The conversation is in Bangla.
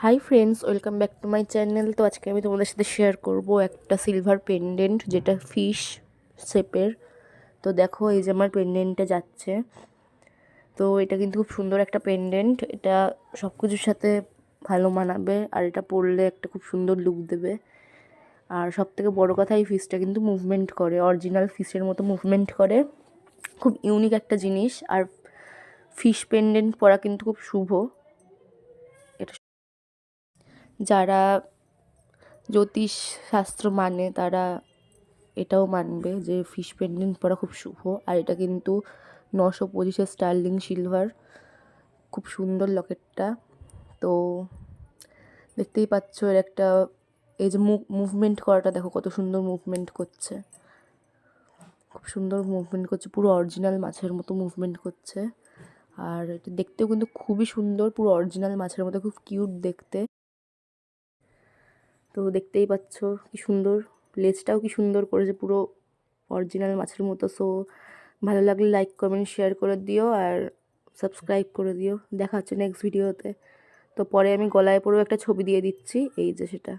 Hi friends, welcome back to my channel. তো আজকে আমি তোমাদের সাথে শেয়ার করব একটা সিলভার পেন্ডেন্ট, যেটা ফিশ শেপের। তো দেখো, এই যে আমার পেন্ডেন্টটা যাচ্ছে। তো এটা কিন্তু খুব সুন্দর একটা পেন্ডেন্ট, এটা সব কিছুর সাথে ভালো মানাবে, আর এটা পরলে একটা খুব সুন্দর লুক দেবে। আর সব থেকে বড়ো কথা, এই ফিশটা কিন্তু মুভমেন্ট করে, অরিজিনাল ফিশের মতো মুভমেন্ট করে। খুব ইউনিক একটা জিনিস। আর ফিশ পেন্ডেন্ট পরা কিন্তু খুব শুভ। এটা যারা জ্যোতিষ শাস্ত্র মানে তারা এটাও মানবে যে ফিশ পেন্ডেন্ট পরা খুব শুভ। আর এটা কিন্তু 925 স্টার্লিং সিলভার, খুব সুন্দর লকেটটা। তো দেখতেই পাচ্ছ এর একটা, এই যে মুভমেন্ট করাটা দেখো, কত সুন্দর মুভমেন্ট করছে, খুব সুন্দর মুভমেন্ট করছে, পুরো অরিজিনাল মাছের মতো মুভমেন্ট করছে। আর এটা দেখতেও কিন্তু খুবই সুন্দর, পুরো অরিজিনাল মাছের মতো, খুব কিউট দেখতে। তো দেখতেই পাচ্ছ কি সুন্দর, লেজটাও কি সুন্দর করেছে, পুরো অরিজিনাল মাছের মতো। সো ভালো লাগলে লাইক কমেন্ট শেয়ার করে দিও, আর সাবস্ক্রাইব করে দিও। দেখা হচ্ছে নেক্সট ভিডিওতে। তো পরে আমি গলায় পরেও একটা ছবি দিয়ে দিচ্ছি, এই যে সেটা।